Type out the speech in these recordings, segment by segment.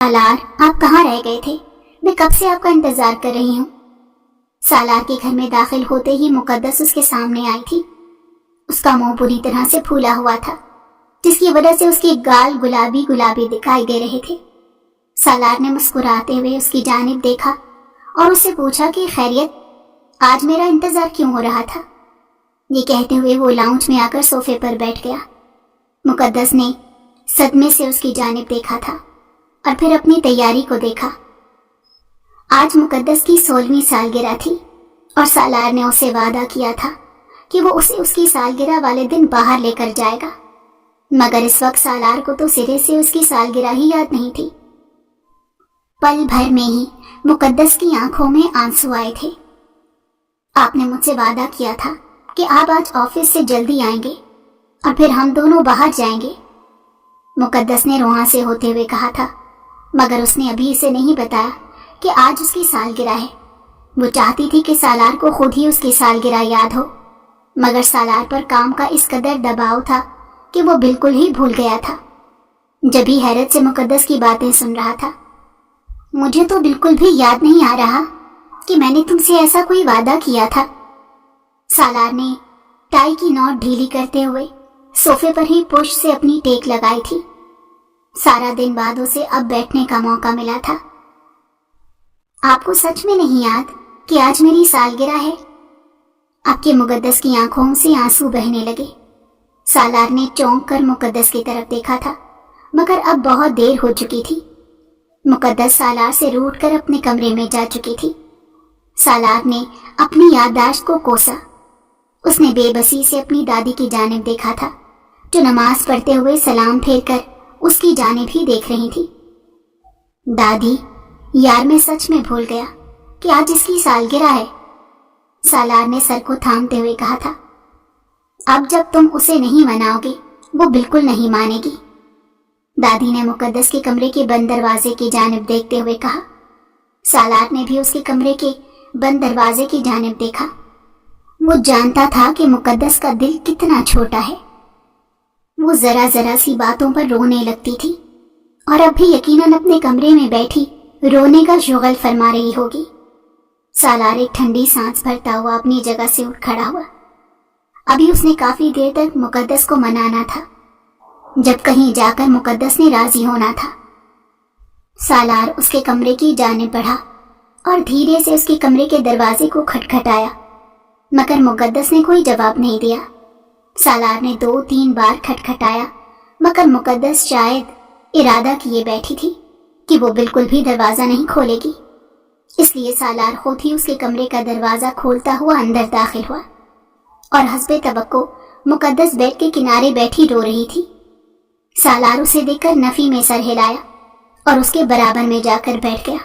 سالار، آپ کہاں رہ گئے تھے؟ میں کب سے آپ کا انتظار کر رہی ہوں۔ سالار کے گھر میں داخل ہوتے ہی مقدس اس کے سامنے آئی تھی۔ اس کا منہ پوری طرح سے پھولا ہوا تھا، جس کی وجہ سے اس کے گال گلابی گلابی دکھائی دے رہے تھے۔ سالار نے مسکراتے ہوئے اس کی جانب دیکھا اور اس سے پوچھا کہ خیریت، آج میرا انتظار کیوں ہو رہا تھا؟ یہ کہتے ہوئے وہ لاؤنج میں آ کر صوفے پر بیٹھ گیا۔ مقدس نے صدمے سے اس کی جانب دیکھا تھا اور پھر اپنی تیاری کو دیکھا۔ آج مقدس کی 16ویں سالگرہ تھی اور سالار نے اسے وعدہ کیا تھا کہ وہ اسے اس کی سالگرہ والے دن باہر لے کر جائے گا، مگر اس وقت سالار کو تو سرے سے اس کی سالگرہ ہی یاد نہیں تھی۔ پل بھر میں ہی مقدس کی آنکھوں میں آنسو آئے تھے۔ آپ نے مجھ سے وعدہ کیا تھا کہ آپ آج آفس سے جلدی آئیں گے اور پھر ہم دونوں باہر جائیں گے، مقدس نے روحاں سے ہوتے ہوئے کہا تھا، مگر اس نے ابھی اسے نہیں بتایا کہ آج اس کی سالگرہ ہے۔ وہ چاہتی تھی کہ سالار کو خود ہی اس کی سالگرہ یاد ہو، مگر سالار پر کام کا اس قدر دباؤ تھا کہ وہ بالکل ہی بھول گیا تھا۔ جب ہی حیرت سے مقدس کی باتیں سن رہا تھا، مجھے تو بالکل بھی یاد نہیں آ رہا کہ میں نے تم سے ایسا کوئی وعدہ کیا تھا۔ سالار نے ٹائی کی نوٹ ڈھیلی کرتے ہوئے صوفے پر ہی پشت سے اپنی ٹیک لگائی تھی۔ سارا دن بعد اسے اب بیٹھنے کا موقع ملا تھا۔ آپ کو سچ میں نہیں یاد کہ آج میری سالگرہ ہے؟ آپ کے مقدس کی آنکھوں سے آنسو بہنے لگے۔ سالار نے چونک کر مقدس کی طرف دیکھا تھا، مگر اب بہت دیر ہو چکی تھی۔ مقدس سالار سے روٹھ کر اپنے کمرے میں جا چکی تھی۔ سالار نے اپنی یادداشت کو کوسا۔ اس نے بے بسی سے اپنی دادی کی جانب دیکھا تھا، جو نماز پڑھتے ہوئے سلام پھیر کر اس کی جانب ہی دیکھ رہی تھی۔ دادی، یار میں سچ میں بھول گیا کہ آج اس کی سالگرہ ہے، سالار نے سر کو تھامتے ہوئے کہا تھا۔ اب جب تم اسے نہیں مناؤ گے، وہ بالکل نہیں مانے گی، دادی نے مقدس کے کمرے کے بند دروازے کی جانب دیکھتے ہوئے کہا۔ سالار نے بھی اس کے کمرے کے بند دروازے کی جانب دیکھا۔ وہ جانتا تھا کہ مقدس کا دل کتنا چھوٹا ہے۔ وہ ذرا ذرا سی باتوں پر رونے لگتی تھی اور اب بھی یقیناً اپنے کمرے میں بیٹھی رونے کا شغل فرما رہی ہوگی۔ سالار ایک ٹھنڈی سانس بھرتا ہوا اپنی جگہ سے اٹھ کھڑا ہوا۔ ابھی اس نے کافی دیر تک مقدس کو منانا تھا، جب کہیں جا کر مقدس نے راضی ہونا تھا۔ سالار اس کے کمرے کی جانب بڑھا اور دھیرے سے اس کے کمرے کے دروازے کو کھٹکھٹایا، مگر مقدس نے کوئی جواب نہیں دیا۔ سالار نے 2-3 بار کھٹکھٹایا، مگر مقدس شاید ارادہ کیے بیٹھی تھی کہ وہ بالکل بھی دروازہ نہیں کھولے گی، اس لیے سالار خود ہی اس کے کمرے کا دروازہ کھولتا ہوا اندر داخل ہوا اور حسب توقع مقدس بیڈ کے کنارے بیٹھی رو رہی تھی۔ سالار اسے دیکھ کر نفی میں سر ہلایا اور اس کے برابر میں جا کر بیٹھ گیا۔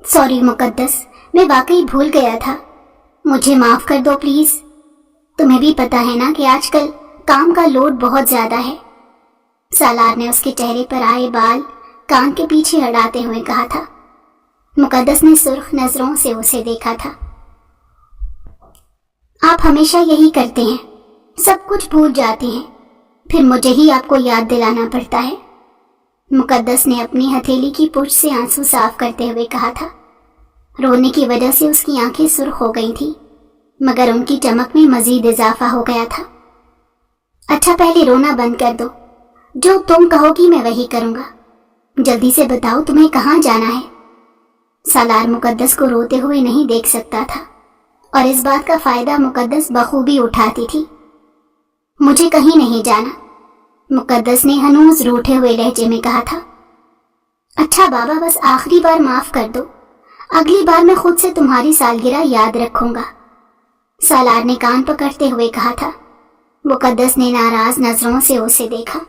سوری مقدس، میں واقعی بھول گیا تھا، مجھے معاف کر دو پلیز۔ تمہیں بھی پتا ہے نا کہ آج کل کام کا لوڈ بہت زیادہ ہے، سالار نے اس کے چہرے پر آئے بال کان کے پیچھے اڑاتے ہوئے کہا تھا۔ مقدس نے سرخ نظروں سے اسے دیکھا تھا۔ آپ ہمیشہ یہی کرتے ہیں، سب کچھ بھول جاتے ہیں، پھر مجھے ہی آپ کو یاد دلانا پڑتا ہے، مقدس نے اپنی ہتھیلی کی پشت سے آنسو صاف کرتے ہوئے کہا تھا۔ رونے کی وجہ سے اس کی آنکھیں سرخ ہو گئی تھیں، مگر ان کی چمک میں مزید اضافہ ہو گیا تھا۔ اچھا پہلے رونا بند کر دو، جو تم کہو گی میں وہی کروں گا، جلدی سے بتاؤ تمہیں کہاں جانا ہے۔ سالار مقدس کو روتے ہوئے نہیں دیکھ سکتا تھا اور اس بات کا فائدہ مقدس بخوبی اٹھاتی تھی۔ مجھے کہیں نہیں جانا، مقدس نے ہنوز روٹھے ہوئے لہجے میں کہا تھا۔ اچھا بابا، بس آخری بار معاف کر دو، اگلی بار میں خود سے تمہاری سالگرہ یاد رکھوں گا، سالار نے کان پکڑتے ہوئے کہا تھا۔ مقدس نے ناراض نظروں سے اسے دیکھا۔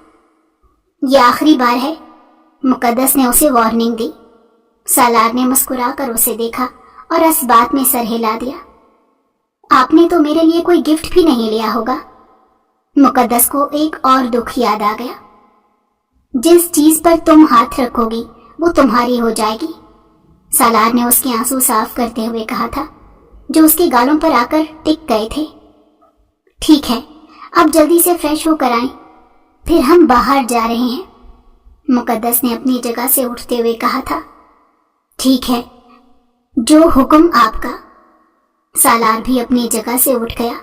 یہ آخری بار ہے، مقدس نے اسے وارننگ دی۔ سالار نے مسکرا کر اسے دیکھا اور اس بات میں سر ہلا دیا۔ آپ نے تو میرے لیے کوئی گفٹ بھی نہیں لیا ہوگا۔ مقدس کو ایک اور دکھ یاد آ گیا۔ جس چیز پر تم ہاتھ رکھو گی وہ تمہاری ہو جائے گی، سالار نے اس کے آنسو صاف کرتے ہوئے کہا تھا، جو اس کے گالوں پر آ کر ٹک گئے تھے۔ ٹھیک ہے، اب جلدی سے فریش ہو کر آئیں، پھر ہم باہر جا رہے ہیں۔ मुकद्दस ने अपनी जगह से उठते हुए कहा था। ठीक है, जो हुक्म आपका। सालार भी अपनी जगह से उठ गया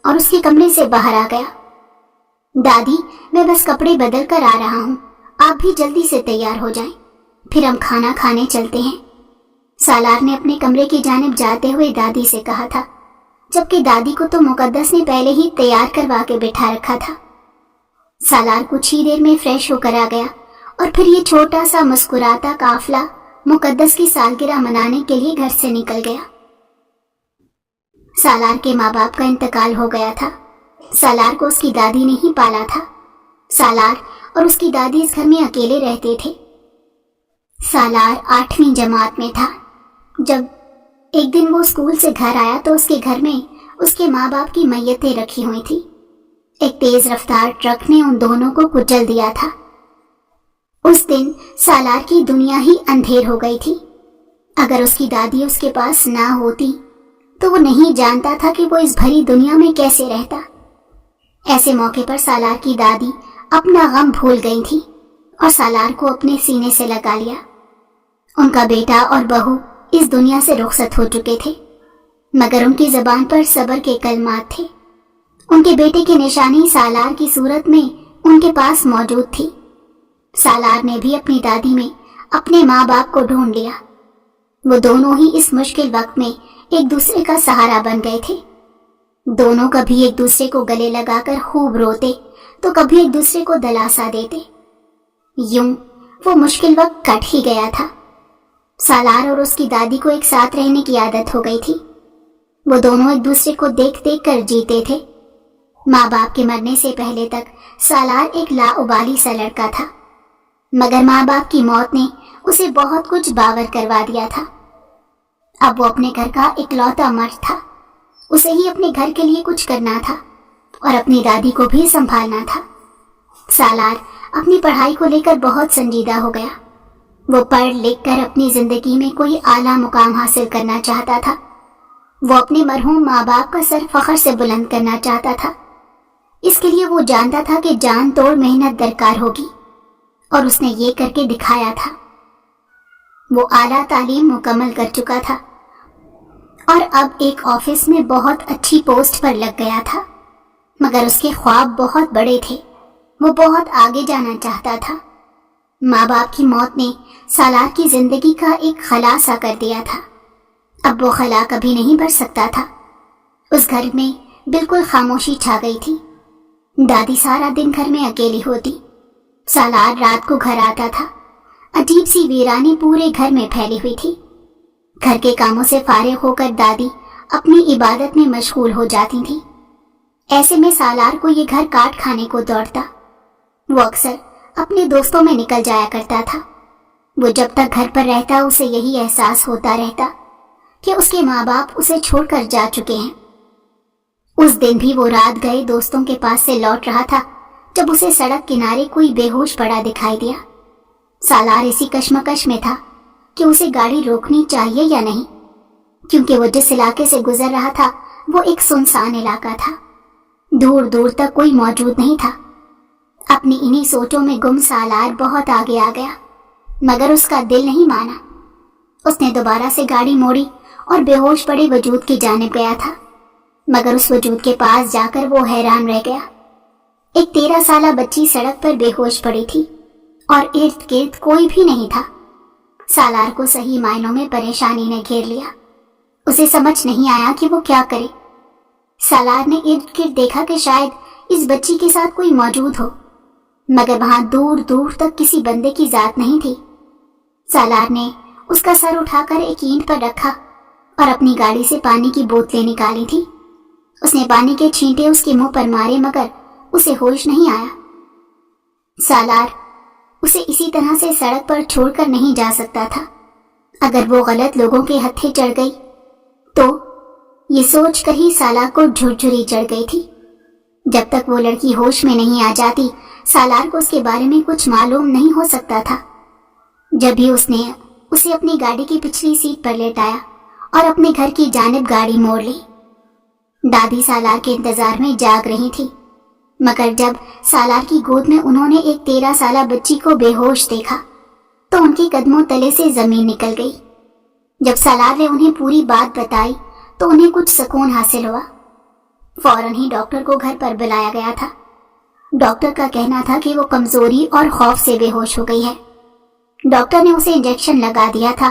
और उसके कमरे से बाहर आ गया। दादी, मैं बस कपड़े बदल कर आ रहा हूँ, आप भी जल्दी से तैयार हो जाएं, फिर हम खाना खाने चलते हैं। सालार ने अपने कमरे की जानिब जाते हुए दादी से कहा था, जबकि दादी को तो मुकद्दस ने पहले ही तैयार करवा के बिठा रखा था। सालार कुछ ही देर में फ्रेश होकर आ गया और फिर ये छोटा सा मुस्कुराता काफिला मुकद्दस की सालगिरह मनाने के लिए घर से निकल गया। सालार के माँ बाप का इंतकाल हो गया था। सालार को उसकी दादी ने ही पाला था। सालार और उसकी दादी इस घर में अकेले रहते थे। सालार 8वीं जमात में था जब एक दिन वो स्कूल से घर आया तो उसके घर में उसके माँ बाप की मैयतें रखी हुई थी। एक तेज रफ्तार ट्रक ने उन दोनों को कुचल दिया था। उस दिन सालार की दुनिया ही अंधेर हो गई थी। अगर उसकी दादी उसके पास ना होती तो वो नहीं जानता था कि वो इस भरी दुनिया में कैसे रहता। ऐसे मौके पर सालार की दादी अपना गम भूल गई थी और सालार को अपने सीने से लगा लिया। उनका बेटा और बहू इस दुनिया से रुखसत हो चुके थे, मगर उनकी जबान पर सब्र के कलमात थे। उनके बेटे की निशानी सालार की सूरत में उनके पास मौजूद थी। सालार ने भी अपनी दादी में अपने माँ बाप को ढूंढ लिया। वो दोनों ही इस मुश्किल वक्त में एक दूसरे का सहारा बन गए थे। दोनों कभी एक दूसरे को गले लगाकर खूब रोते तो कभी एक दूसरे को दिलासा देते। यूं वो मुश्किल वक्त कट ही गया था। सालार और उसकी दादी को एक साथ रहने की आदत हो गई थी। वो दोनों एक दूसरे को देख देख कर जीते थे। माँ बाप के मरने से पहले तक सालार एक लाउबाली सा लड़का था, मगर माँ बाप की मौत ने उसे बहुत कुछ बावर करवा दिया था। अब वो अपने घर का इकलौता मर्द था। उसे ही अपने घर के लिए कुछ करना था और अपनी दादी को भी संभालना था। सालार अपनी पढ़ाई को लेकर बहुत संजीदा हो गया। वो पढ़ लिख कर अपनी जिंदगी में कोई आला मुकाम हासिल करना चाहता था। वो अपने मरहूम माँ बाप का सर फख्र से बुलंद करना चाहता था। इसके लिए वो जानता था कि जान तोड़ मेहनत दरकार होगी और उसने ये करके दिखाया था। वो आला तालीम मुकम्मल कर चुका था और अब एक ऑफिस में बहुत अच्छी पोस्ट पर लग गया था, मगर उसके ख्वाब बहुत बड़े थे। वो बहुत आगे जाना चाहता था। माँ बाप की मौत ने सालार की जिंदगी का एक खला सा कर दिया था। अब वो खला कभी नहीं भर सकता था। उस घर में बिल्कुल खामोशी छा गई थी। दादी सारा दिन घर में अकेली होती। सालार रात को घर आता था। अजीब सी वीरानी पूरे घर में फैली हुई थी। घर के कामों से फारिग होकर दादी अपनी इबादत में मशगूल हो जाती थी। ऐसे में सालार को ये घर काट खाने को दौड़ता। वो अक्सर अपने दोस्तों में निकल जाया करता था। वो जब तक घर पर रहता उसे यही एहसास होता रहता कि उसके माँ बाप उसे छोड़कर जा चुके हैं। उस दिन भी वो रात गए दोस्तों के पास से लौट रहा था जब उसे सड़क किनारे कोई बेहोश पड़ा दिखाई दिया। सालार इसी कश्मकश में था कि उसे गाड़ी रोकनी चाहिए या नहीं, क्योंकि वो जिस इलाके से गुजर रहा था वो एक सुनसान इलाका था। दूर दूर तक कोई मौजूद नहीं था। अपनी इन्हीं सोचों में गुम सालार बहुत आगे आ गया, मगर उसका दिल नहीं माना। उसने दोबारा से गाड़ी मोड़ी और बेहोश पड़े वजूद की जानिब गया था, मगर उस वजूद के पास जाकर वो हैरान रह गया। एक 13 साला बच्ची सड़क पर बेहोश पड़ी थी और इर्द गिर्द कोई भी नहीं था। सालार को सही मायनों में परेशानी ने घेर लिया। उसे समझ नहीं आया कि वो क्या करे। सालार ने इर्द गिर्द देखा कि शायद इस बच्ची के साथ कोई मौजूद हो, मगर वहां दूर दूर तक किसी बंदे की जात नहीं थी। सालार ने उसका सर उठाकर एक ईंट पर रखा और अपनी गाड़ी से पानी की बोतलें निकाली थी। उसने पानी के छींटे उसके मुंह पर मारे, मगर उसे होश नहीं आया। सालार उसे इसी तरह से सड़क पर छोड़कर नहीं जा सकता था। अगर वो गलत लोगों के हत्थे चढ़ गई तो ये सोच कर ही सालार को झुरझुरी चढ़ गई थी। जब तक वो लड़की होश में नहीं आ जाती सालार को उसके बारे में कुछ मालूम नहीं हो सकता था। जब भी उसने उसे अपनी गाड़ी की पिछली सीट पर लेटाया और अपने घर की जानिब गाड़ी मोड़ ली। दादी सालार के इंतजार में जाग रही थी। मगर जब सालार की गोद में उन्होंने एक 13 साला बच्ची को बेहोश देखा तो उनके कदमों तले से जमीन निकल गई। जब सालार ने उन्हें पूरी बात बताई तो उन्हें कुछ सुकून हासिल हुआ। फौरन ही डॉक्टर को घर पर बुलाया गया था। डॉक्टर का कहना था कि वो कमजोरी और खौफ से बेहोश हो गई है। डॉक्टर ने उसे इंजेक्शन लगा दिया था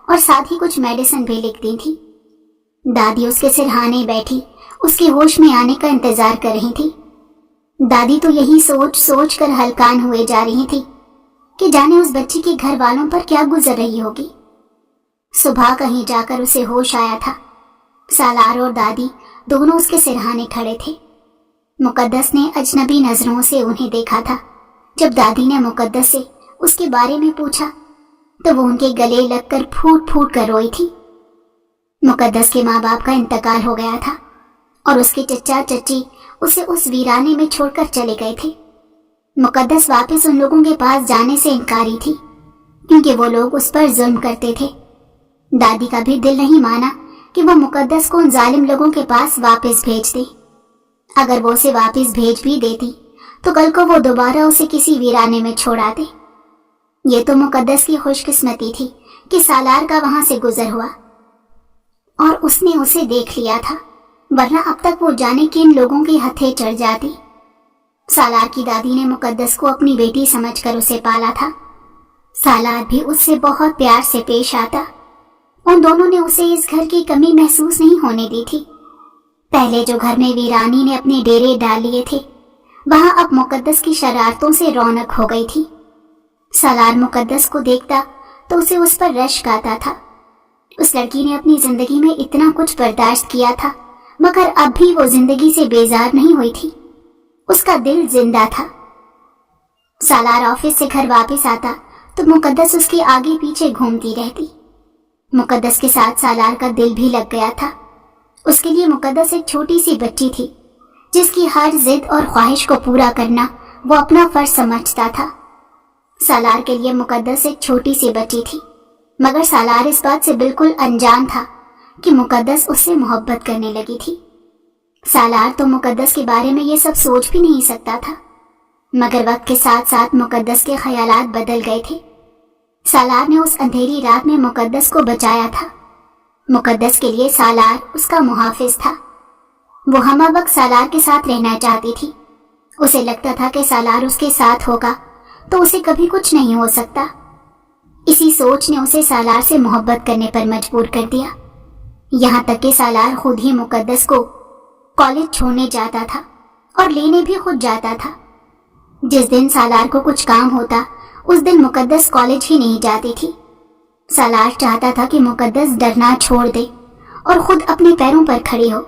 और साथ ही कुछ मेडिसिन भी लिख दी थी। दादी उसके सिरहाने बैठी उसके होश में आने का इंतजार कर रही थी। दादी तो यही सोच सोच कर हलकान हुए जा रही थी कि जाने उस बच्ची के घर वालों पर क्या गुजर रही होगी। सुबह कहीं जाकर उसे होश आया था। सालार और दादी दोनों उसके सिरहाने खड़े थे। मुकद्दस ने अजनबी नजरों से उन्हें देखा था। जब दादी ने मुकद्दस से उसके बारे में पूछा तो वो उनके गले लगकर फूट फूट कर रोई थी। मुकद्दस के माँ बाप का इंतकाल हो गया था और उसके चचा चची उसे उस वीराने में छोड़कर चले गए थे। मुकद्दस वापस उन लोगों के पास जाने से इनकारी थी क्योंकि वो लोग उस पर जुल्म करते थे। दादी का भी दिल नहीं माना कि वो मुकद्दस को उन जालिम लोगों के पास वापस भेज दे। अगर वो उसे वापस भेज भी देती तो कल को वो दोबारा उसे किसी वीराने में छोड़ा दे। ये तो मुकद्दस की खुशकिस्मती थी कि सालार का वहां से गुजर हुआ और उसने उसे देख लिया था, वरना अब तक वो जाने किन लोगों के हथे चढ़ जाती। सालार की दादी ने मुकद्दस को अपनी बेटी समझकर उसे पाला था। सालार भी उससे बहुत प्यार से पेश आता। उन दोनों ने उसे इस घर की कमी महसूस नहीं होने दी थी। पहले जो घर में वीरानी ने अपने डेरे डाल लिए थे वहां अब मुकद्दस की शरारतों से रौनक हो गई थी। सालार मुकद्दस को देखता तो उसे उस पर रश्क आता था। उस लड़की ने अपनी जिंदगी में इतना कुछ बर्दाश्त किया था मगर अब भी वो जिंदगी से बेजार नहीं हुई थी। उसका दिल जिंदा था। सालार ऑफिस से घर वापस आता तो मुकद्दस उसके आगे पीछे घूमती रहती। मुकद्दस के साथ सालार का दिल भी लग गया था। उसके लिए मुकद्दस एक छोटी सी बच्ची थी जिसकी हर जिद और ख्वाहिश को पूरा करना वो अपना फर्ज समझता था। सालार के लिए मुकद्दस एक छोटी सी बच्ची थी मगर सालार इस बात से बिल्कुल अनजान था कि मुकद्दस उससे मोहब्बत करने लगी थी। सालार तो मुकद्दस के बारे में ये सब सोच भी नहीं सकता था मगर वक्त के साथ साथ मुकद्दस के ख्यालात बदल गए थे। सालार ने उस अंधेरी रात में मुकद्दस को बचाया था। मुकद्दस के लिए सालार उसका मुहाफिज था। वो हम वक्त सालार के साथ रहना चाहती थी। उसे लगता था कि सालार उसके साथ होगा तो उसे कभी कुछ नहीं हो सकता। इसी सोच ने उसे सालार से मोहब्बत करने पर मजबूर कर दिया। यहाँ तक कि सालार खुद ही मुकद्दस को कॉलेज छोड़ने जाता था और लेने भी खुद जाता था। जिस दिन सालार को कुछ काम होता उस दिन मुकद्दस कॉलेज ही नहीं जाती थी। सालार चाहता था कि मुकद्दस डरना छोड़ दे और खुद अपने पैरों पर खड़ी हो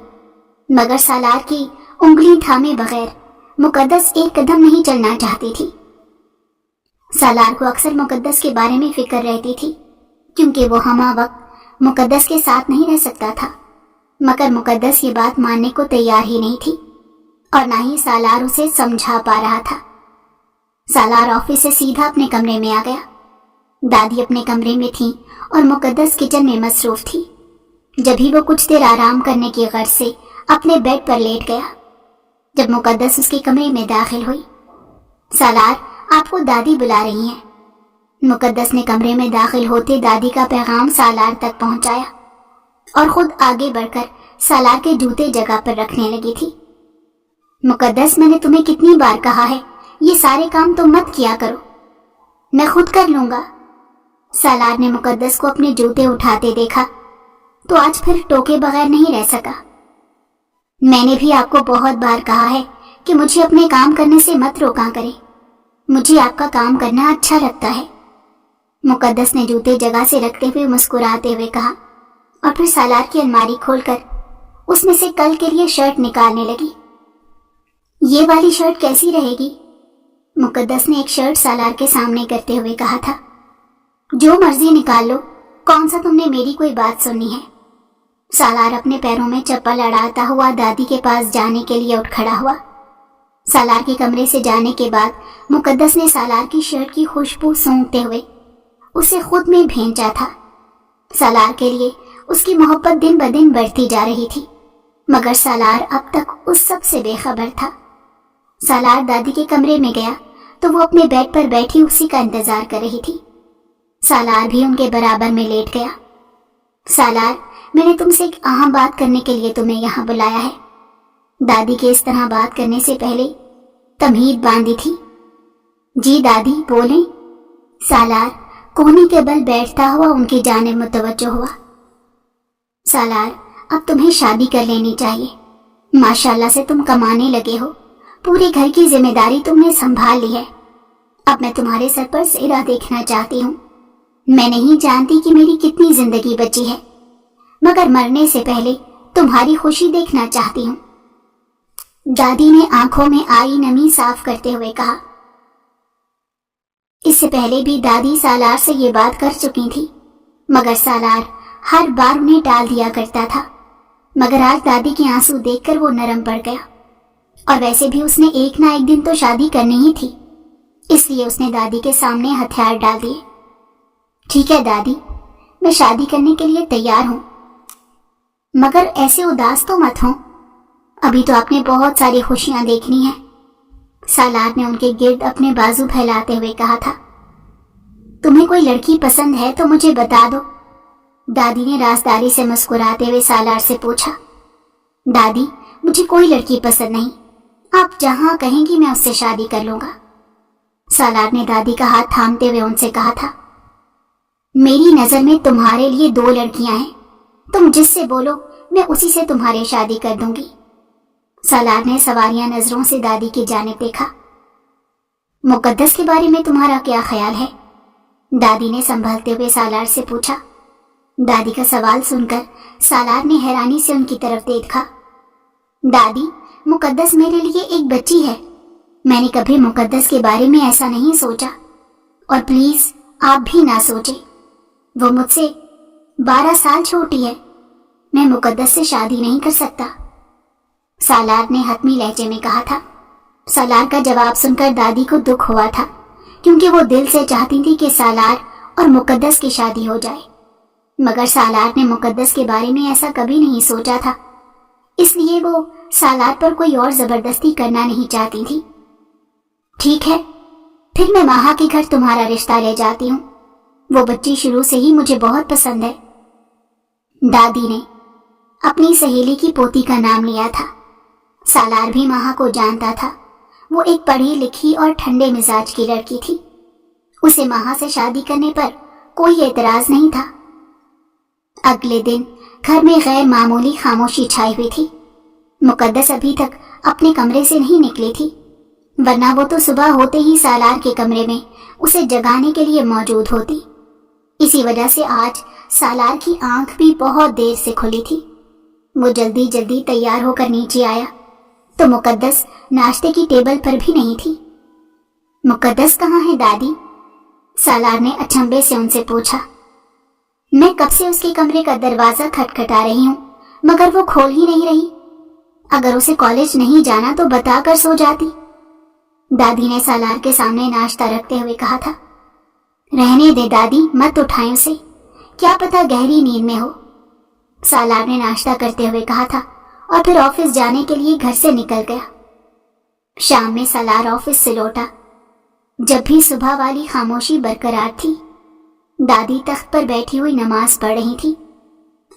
मगर सालार की उंगली थामे बगैर मुकद्दस एक कदम नहीं चलना चाहती थी। सालार को अक्सर मुकद्दस के बारे में फिक्र रहती थी क्योंकि वो हमा वक्त मुकद्दस के साथ नहीं रह सकता था मगर मुकद्दस ये बात मानने को तैयार ही नहीं थी और ना ही सालार उसे समझा पा रहा था। सालार ऑफिस से सीधा अपने कमरे में आ गया। दादी अपने कमरे में थी और मुकद्दस किचन में मसरूफ थी। जब ही वो कुछ देर आराम करने की गर्ज से अपने बेड पर लेट गया जब मुकद्दस उसके कमरे में दाखिल हुई। सालार, आपको दादी बुला रही हैं। मुकद्दस ने कमरे में दाखिल होते दादी का पैगाम सालार तक पहुंचाया और खुद आगे बढ़कर सालार के जूते जगह पर रखने लगी थी। मुकद्दस, मैंने तुम्हें कितनी बार कहा है ये सारे काम तुम मत किया करो, मैं खुद कर लूंगा। सालार ने मुकद्दस को अपने जूते उठाते देखा तो आज फिर टोके बगैर नहीं रह सका। मैंने भी आपको बहुत बार कहा है कि मुझे अपने काम करने से मत रोका करें, मुझे आपका काम करना अच्छा लगता है। मुकद्दस ने जूते जगह से रखते हुए मुस्कुराते हुए कहा और फिर सालार की अलमारी खोलकर उसमें से कल के लिए शर्ट निकालने लगी। ये वाली शर्ट कैसी रहेगी? मुकद्दस ने एक शर्ट सालार के सामने करते हुए कहा था। जो मर्जी निकाल लो, कौन सा तुमने मेरी कोई बात सुननी है? सालार अपने पैरों में चप्पल अड़ाता हुआ दादी के पास जाने के लिए उठ खड़ा हुआ। सालार के कमरे से जाने के बाद मुकद्दस ने सालार की शर्ट की खुशबू सूंघते हुए उसे खुद में भेजा था। सालार के लिए उसकी मोहब्बत दिन ब दिन बढ़ती जा रही थी मगर सालार अब तक उस सब से बेखबर था। सालार दादी के कमरे में गया तो वो अपने बेड पर बैठी उसी का इंतजार कर रही थी। सालार भी उनके बराबर में लेट गया। सालार, मैंने तुमसे एक अहम बात करने के लिए तुम्हें यहाँ बुलाया है। दादी के इस तरह बात करने से पहले तमहीद बांधी थी। जी दादी, बोलें। सालार कोहनी के बल बैठता हुआ उनकी जानिब मुतवज्जो हुआ। सालार, अब तुम्हें शादी कर लेनी चाहिए। माशाल्लाह से तुम कमाने लगे हो, पूरे घर की जिम्मेदारी तुमने संभाल ली है। अब मैं तुम्हारे सर पर सेहरा देखना चाहती हूँ। मैं नहीं जानती कि मेरी कितनी जिंदगी बची है, मगर मरने से पहले तुम्हारी खुशी देखना चाहती हूँ। दादी ने आंखों में आई नमी साफ करते हुए कहा। इससे पहले भी दादी सालार से ये बात कर चुकी थी, मगर सालार हर बार उन्हें टाल दिया करता था। मगर आज दादी के आंसू देखकर वो नरम पड़ गया, और वैसे भी उसने एक ना एक दिन तो शादी करनी ही थी, इसलिए उसने दादी के सामने हथियार डाल दिए। ठीक है दादी, मैं शादी करने के लिए तैयार हूं, मगर ऐसे उदास तो मत हो, अभी तो आपने बहुत सारी खुशियां देखनी है। सालार ने उनके गिर्द अपने बाजू फैलाते हुए कहा था। तुम्हें कोई लड़की पसंद है तो मुझे बता दो। दादी ने राजदारी से मुस्कुराते हुए सालार से पूछा। दादी, मुझे कोई लड़की पसंद नहीं, आप जहां कहेंगी मैं उससे शादी कर लूंगा। सालार ने दादी का हाथ थामते हुए उनसे कहा था। मेरी नजर में तुम्हारे लिए 2 लड़कियां हैं, तुम जिससे बोलो मैं उसी से तुम्हारी शादी कर दूंगी। सालार ने सवारियां नजरों से दादी की जानिब देखा। मुकद्दस के बारे में तुम्हारा क्या ख्याल है? दादी ने संभलते हुए सालार से पूछा। दादी का सवाल सुनकर सालार ने हैरानी से उनकी तरफ देखा। दादी, मुकद्दस मेरे लिए एक बच्ची है, मैंने कभी मुकद्दस के बारे में ऐसा नहीं सोचा, और प्लीज आप भी ना सोचे। वो मुझसे 12 साल छोटी है, मैं मुकद्दस से शादी नहीं कर सकता। सालार ने हतमी लहजे में कहा था। सालार का जवाब सुनकर दादी को दुख हुआ था, क्योंकि वो दिल से चाहती थी कि सालार और मुकद्दस की शादी हो जाए, मगर सालार ने मुकद्दस के बारे में ऐसा कभी नहीं सोचा था, इसलिए वो सालार पर कोई और जबरदस्ती करना नहीं चाहती थी। ठीक है, फिर मैं माहा के घर तुम्हारा रिश्ता ले जाती हूँ, वो बच्ची शुरू से ही मुझे बहुत पसंद है। दादी ने अपनी सहेली की पोती का नाम लिया था। सालार भी माहा को जानता था, वो एक पढ़ी लिखी और ठंडे मिजाज की लड़की थी। उसे माहा से शादी करने पर कोई एतराज नहीं था। अगले दिन घर में गैर मामूली खामोशी छाई हुई थी। मुकद्दस अभी तक अपने कमरे से नहीं निकली थी, वरना वो तो सुबह होते ही सालार के कमरे में उसे जगाने के लिए मौजूद होती। इसी वजह से आज सालार की आंख भी बहुत देर से खुली थी। वो जल्दी जल्दी तैयार होकर नीचे आया तो मुकद्दस नाश्ते की टेबल पर भी नहीं थी। मुकद्दस कहाँ है दादी? सालार ने अचंभे से उनसे पूछा। मैं कब से उसके कमरे का दरवाजा खटखटा रही हूँ, मगर वो खोल ही नहीं रही। अगर उसे कॉलेज नहीं जाना तो बताकर सो जाती। दादी ने सालार के सामने नाश्ता रखते हुए कहा था। रहने दे दादी, मत उठाएं उसे, क्या पता गहरी नींद में हो। सालार ने नाश्ता करते हुए कहा था और फिर ऑफिस जाने के लिए घर से निकल गया। शाम में सालार ऑफिस से लौटा। जब भी सुबह वाली खामोशी बरकरार थी। दादी तख्त पर बैठी हुई नमाज पढ़ रही थी।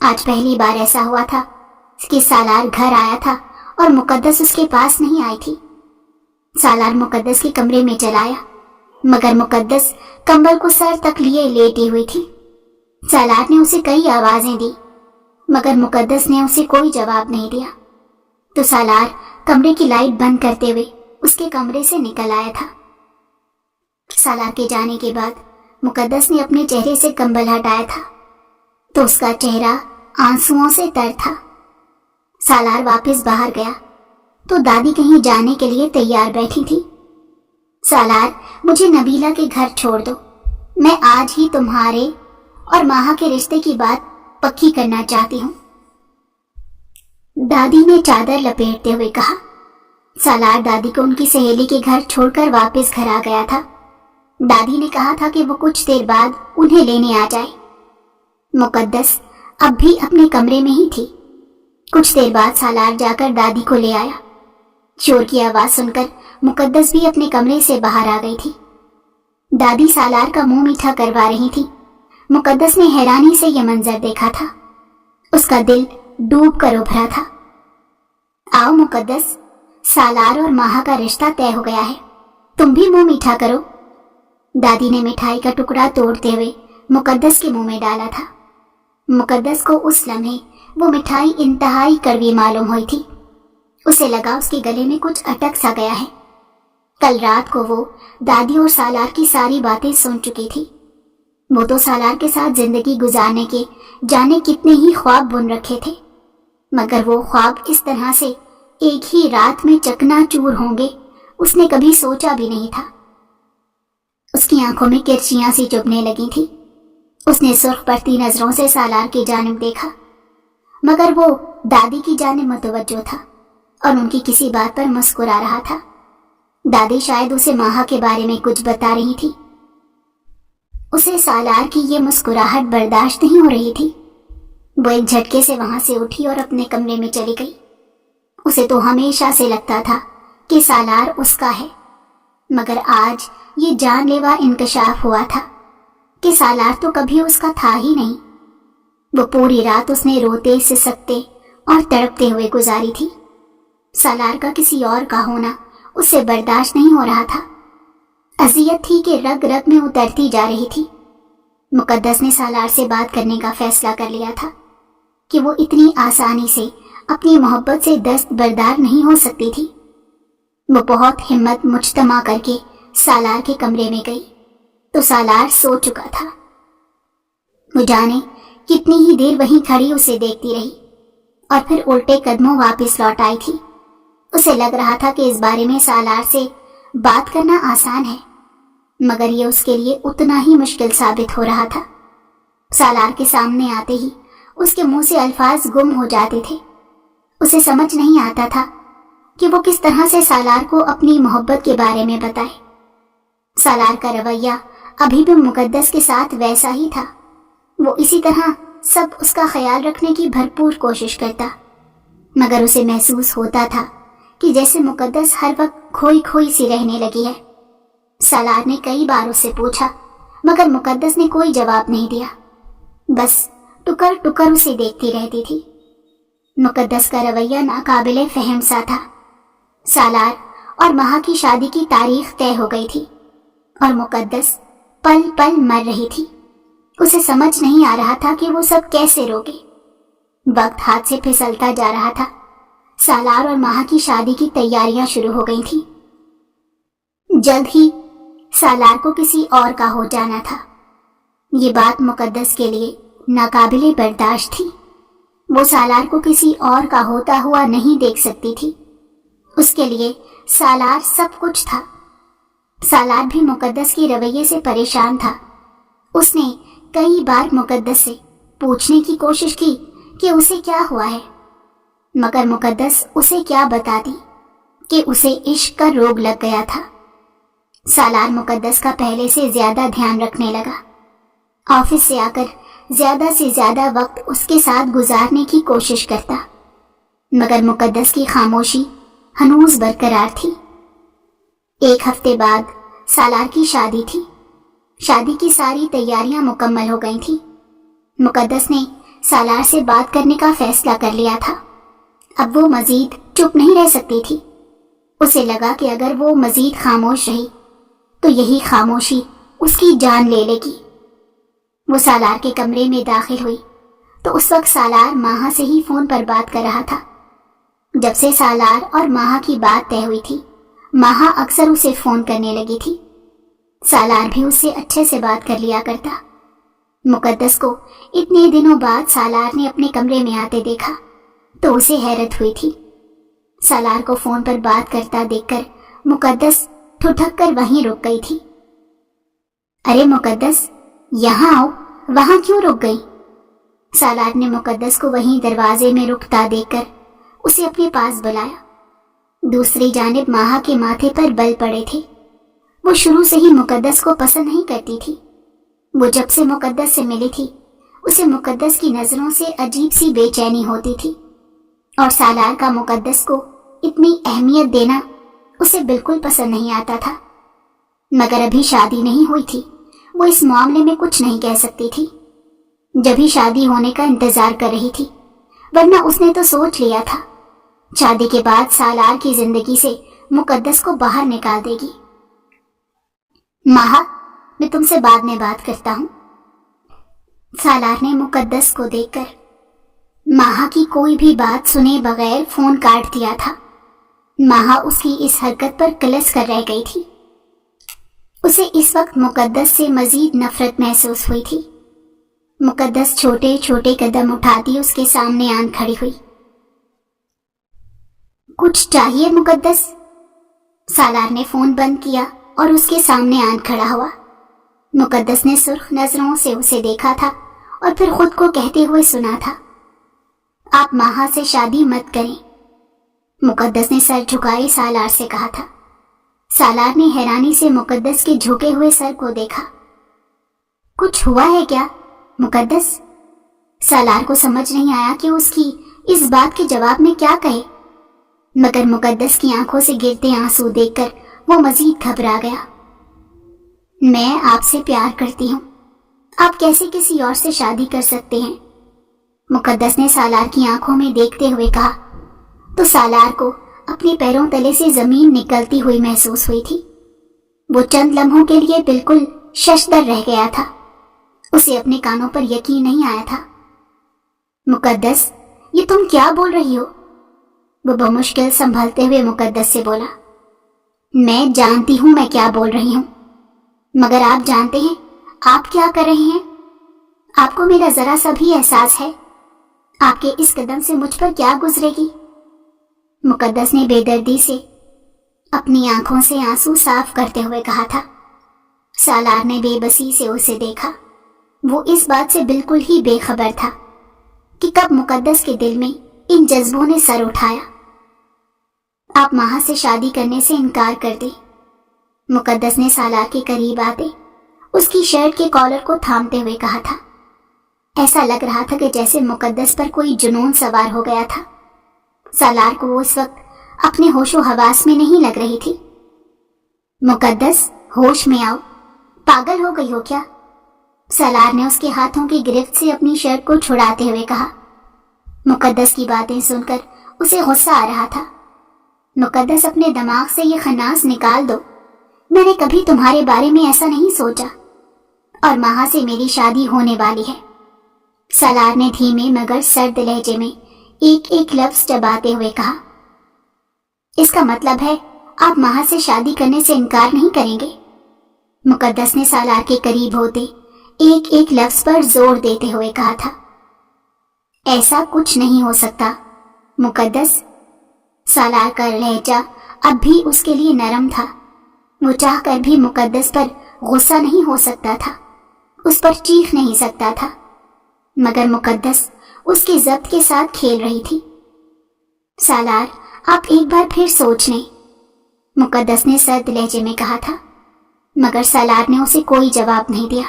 आज पहली बार ऐसा हुआ था कि सालार घर आया था और मुकद्दस उसके पास नहीं आई थी। सालार मुकद्दस के कमरे में चलाया, मगर मुकद्दस कंबल को सर तक लिए लेटी हुई थी। सालार ने उसे कई आवाजें दी, मगर मुकद्दस ने उसे कोई जवाब नहीं दिया। तो सालार कमरे की लाइट बंद करते हुए उसके कमरे से निकल आया था। सालार के जाने के बाद मुकद्दस ने अपने चेहरे से कंबल हटाया था तो उसका चेहरा आंसुओं से तर था। सालार वापस बाहर गया तो दादी कहीं जाने के लिए तैयार बैठी थी। सालार, मुझे नबीला के घर छोड़ दो, मैं आज ही तुम्हारे और माहा के रिश्ते की बात पक्की करना चाहती हूँ। दादी ने चादर लपेटते हुए कहा। सालार दादी को उनकी सहेली के घर छोड़कर वापस घर आ गया था। दादी ने कहा था कि वो कुछ देर बाद उन्हें लेने आ जाए। मुकद्दस अब भी अपने कमरे में ही थी। कुछ देर बाद सालार जाकर दादी को ले आया। शोर की आवाज सुनकर मुकद्दस भी अपने कमरे से बाहर आ गई थी। दादी सालार का मुंह मीठा करवा रही थी। मुकद्दस ने हैरानी से यह मंजर देखा था। उसका दिल डूब कर उभरा था। आओ मुकद्दस, सालार और माहा का रिश्ता तय हो गया है, तुम भी मुंह मीठा करो। दादी ने मिठाई का टुकड़ा तोड़ते हुए मुकद्दस के मुंह में डाला था। मुकद्दस को उस लम्हे वो मिठाई इंतहाई कड़वी मालूम हुई थी। उसे लगा उसके गले में कुछ अटक सा गया है। कल रात को वो दादी और सालार की सारी बातें सुन चुकी थी। वो तो सालार के साथ जिंदगी गुजारने के जाने कितने ही ख्वाब बुन रखे थे, मगर वो ख्वाब इस तरह से एक ही रात में चकनाचूर होंगे उसने कभी सोचा भी नहीं था। उसकी आंखों में किरचियां सी चुभने लगी थी। उसने सुर्ख पड़ती नजरों से सालार की जानिब देखा, मगर वो दादी की जानिब मुतवज्जो था और उनकी किसी बात पर मुस्कुरा रहा था। दादी शायद उसे माहा के बारे में कुछ बता रही थी। उसे सालार की ये मुस्कुराहट बर्दाश्त नहीं हो रही थी। वो एक झटके से वहां से उठी और अपने कमरे में चली गई। उसे तो हमेशा से लगता था कि सालार उसका है, मगर आज ये जानलेवा इंकशाफ हुआ था कि सालार तो कभी उसका था ही नहीं। वो पूरी रात उसने रोते सिसकते और तड़पते हुए गुजारी थी। सालार का किसी और का होना उसे बर्दाश्त नहीं हो रहा था। अजियत थी कि रग रग में उतरती जा रही थी। मुकद्दस ने सालार से बात करने का फैसला कर लिया था कि वो इतनी आसानी से अपनी मोहब्बत से दस्तबरदार नहीं हो सकती थी। वो बहुत हिम्मत मुज्तमा करके सालार के कमरे में गई तो सालार सो चुका था। वो जाने कितनी ही देर वहीं खड़ी उसे देखती रही और फिर उल्टे कदमों वापस लौट आई थी। उसे लग रहा था कि इस बारे में सालार से बात करना आसान है, मगर ये उसके लिए उतना ही मुश्किल साबित हो रहा था। सालार के सामने आते ही उसके मुंह से अल्फाज गुम हो जाते थे। उसे समझ नहीं आता था कि वो किस तरह से सालार को अपनी मोहब्बत के बारे में बताए। सालार का रवैया अभी भी मुकद्दस के साथ वैसा ही था। वो इसी तरह सब उसका ख्याल रखने की भरपूर कोशिश करता, मगर उसे महसूस होता था कि जैसे मुकद्दस हर वक्त खोई खोई सी रहने लगी है। सालार ने कई बार उससे पूछा, मगर मुकद्दस ने कोई जवाब नहीं दिया, बस टुकर टुकर उसे देखती रहती थी। मुकद्दस का रवैया नाकाबिले फहम सा था। सालार और माहा की शादी की तारीख तय हो गई थी और मुकद्दस पल पल मर रही थी। उसे समझ नहीं आ रहा था कि वो सब कैसे रोके। वक्त हाथ से फिसलता जा रहा था। सालार और माहा की शादी की तैयारियां शुरू हो गई थी। जल्द ही सालार को किसी और का हो जाना था। ये बात मुकद्दस के लिए नाकाबिले बर्दाश्त थी। वो सालार को किसी और का होता हुआ नहीं देख सकती थी। उसके लिए सालार सब कुछ था। सालार भी मुकद्दस के रवैये से परेशान था। उसने कई बार मुकद्दस से पूछने की कोशिश की कि उसे क्या हुआ है, मगर मुकद्दस उसे क्या बताती कि उसे इश्क का रोग लग गया था। सालार मुकद्दस का पहले से ज्यादा ध्यान रखने लगा। ऑफिस से आकर ज्यादा से ज्यादा वक्त उसके साथ गुजारने की कोशिश करता, मगर मुकद्दस की खामोशी हनूज बरकरार थी। एक हफ्ते बाद सालार की शादी थी। शादी की सारी तैयारियां मुकम्मल हो गई थी। मुकद्दस ने सालार से बात करने का फैसला कर लिया था। अब वो मजीद चुप नहीं रह सकती थी। उसे लगा कि अगर वो मजीद खामोश रही तो यही खामोशी उसकी जान ले लेगी। वो सालार के कमरे में दाखिल हुई तो उस वक्त सालार माहा से ही फोन पर बात कर रहा था। जब से सालार और माहा की बात तय हुई थी, माहा अक्सर उसे फोन करने लगी थी। सालार भी उससे अच्छे से बात कर लिया करता। मुकद्दस को इतने दिनों बाद सालार ने अपने कमरे में आते देखा तो उसे हैरत हुई थी। सालार को फोन पर बात करता देखकर मुकद्दस ठुठक कर वहीं रुक गई थी। अरे मुकद्दस, यहाँ आओ, वहां क्यों रुक गई? सालार ने मुकद्दस को वहीं दरवाजे में रुकता देखकर उसे अपने पास बुलाया। दूसरी जानिब माहा के माथे पर बल पड़े थे। वो शुरू से ही मुकद्दस को पसंद नहीं करती थी। वो जब से मुकद्दस से मिली थी उसे मुकद्दस की नजरों से अजीब सी बेचैनी होती थी और सालार का मुकद्दस को اتنی اہمیت دینا اسے بالکل پسند نہیں آتا تھا، مگر ابھی شادی نہیں ہوئی تھی، وہ اس معاملے میں کچھ نہیں کہہ سکتی تھی۔ جبھی شادی ہونے کا انتظار کر رہی تھی، ورنہ اس نے تو سوچ لیا تھا شادی کے بعد سالار کی زندگی سے مقدس کو باہر نکال دے گی۔ ماہا، میں تم سے بعد میں بات کرتا ہوں۔ سالار نے مقدس کو دیکھ کر ماہا کی کوئی بھی بات سنے بغیر فون کاٹ دیا تھا۔ ماہا اس کی اس حرکت پر کلس کر رہ گئی تھی۔ اسے اس وقت مقدس سے مزید نفرت محسوس ہوئی تھی۔ مقدس چھوٹے چھوٹے قدم اٹھاتی اس کے سامنے آن کھڑی ہوئی۔ کچھ چاہیے مقدس؟ سالار نے فون بند کیا اور اس کے سامنے آن کھڑا ہوا۔ مقدس نے سرخ نظروں سے اسے دیکھا تھا اور پھر خود کو کہتے ہوئے سنا تھا، آپ ماہا سے شادی مت کریں۔ مقدس نے سر جھکائے سالار سے کہا تھا۔ سالار نے حیرانی سے مقدس کے جھکے ہوئے سر کو دیکھا۔ کچھ ہوا ہے کیا مقدس؟ سالار کو سمجھ نہیں آیا کہ اس کی اس بات کے جواب میں کیا کہے، مگر مقدس کی آنکھوں سے گرتے آنسو دیکھ کر وہ مزید گھبرا گیا۔ میں آپ سے پیار کرتی ہوں، آپ کیسے کسی اور سے شادی کر سکتے ہیں؟ مقدس نے سالار کی آنکھوں میں دیکھتے ہوئے کہا تو سالار کو اپنے پیروں تلے سے زمین نکلتی ہوئی محسوس ہوئی تھی۔ وہ چند لمحوں کے لیے بالکل ششدر رہ گیا تھا، اسے اپنے کانوں پر یقین نہیں آیا تھا۔ مقدس، یہ تم کیا بول رہی ہو؟ وہ بمشکل سنبھلتے ہوئے مقدس سے بولا۔ میں جانتی ہوں میں کیا بول رہی ہوں، مگر آپ جانتے ہیں آپ کیا کر رہے ہیں؟ آپ کو میرا ذرا سا بھی احساس ہے آپ کے اس قدم سے مجھ پر کیا گزرے گی؟ مقدس نے بے دردی سے اپنی آنکھوں سے آنسو صاف کرتے ہوئے کہا تھا۔ سالار نے بے بسی سے اسے دیکھا۔ وہ اس بات سے بالکل ہی بے خبر تھا کہ کب مقدس کے دل میں ان جذبوں نے سر اٹھایا۔ آپ ماہا سے شادی کرنے سے انکار کر دیں۔ مقدس نے سالار کے قریب آتے اس کی شرٹ کے کالر کو تھامتے ہوئے کہا تھا۔ ایسا لگ رہا تھا کہ جیسے مقدس پر کوئی جنون سوار ہو گیا تھا۔ سالار کو وہ اس وقت اپنے ہوش و حواس میں نہیں لگ رہی تھی۔ مقدس، ہوش میں آؤ، پاگل ہو گئی ہو کیا؟ سالار نے اس کے ہاتھوں کی گرفت سے اپنی شرٹ کو چھڑاتے ہوئے کہا۔ مقدس کی باتیں سن کر اسے غصہ آ رہا تھا۔ مقدس، اپنے دماغ سے یہ خناس نکال دو، میں نے کبھی تمہارے بارے میں ایسا نہیں سوچا، اور ماہا سے میری شادی ہونے والی ہے۔ سالار نے دھیمے مگر سرد لہجے میں ایک ایک لفظ چباتے ہوئے کہا۔ اس کا مطلب ہے آپ ماہا سے شادی کرنے سے انکار نہیں کریں گے؟ مقدس نے سالار کے قریب ہوتے ایک ایک لفظ پر زور دیتے ہوئے کہا تھا۔ ایسا کچھ نہیں ہو سکتا مقدس۔ سالار کا لہجہ اب بھی اس کے لیے نرم تھا۔ وہ چاہ کر بھی مقدس پر غصہ نہیں ہو سکتا تھا، اس پر چیخ نہیں سکتا تھا، مگر مقدس اس کے ضبط کے ساتھ کھیل رہی تھی۔ سالار، آپ ایک بار پھر سوچ لیں، مقدس نے سرد لہجے میں کہا تھا، مگر سالار نے اسے کوئی جواب نہیں دیا،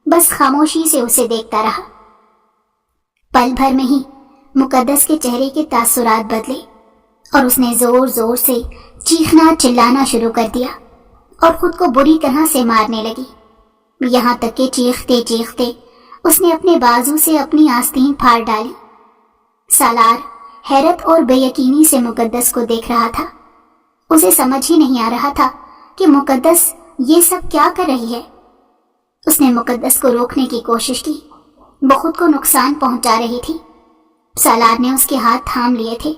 بس خاموشی سے اسے دیکھتا رہا۔ پل بھر میں ہی مقدس کے چہرے کے تاثرات بدلے اور اس نے زور زور سے چیخنا چلانا شروع کر دیا اور خود کو بری طرح سے مارنے لگی، یہاں تک کہ چیختے چیختے اس نے اپنے بازو سے اپنی آستین پھاڑ ڈالی۔ سالار حیرت اور بے یقینی سے مقدس کو دیکھ رہا تھا۔ اسے سمجھ ہی نہیں آ رہا تھا کہ مقدس یہ سب کیا کر رہی ہے۔ اس نے مقدس کو روکنے کی کوشش کی، وہ خود کو نقصان پہنچا رہی تھی۔ سالار نے اس کے ہاتھ تھام لیے تھے۔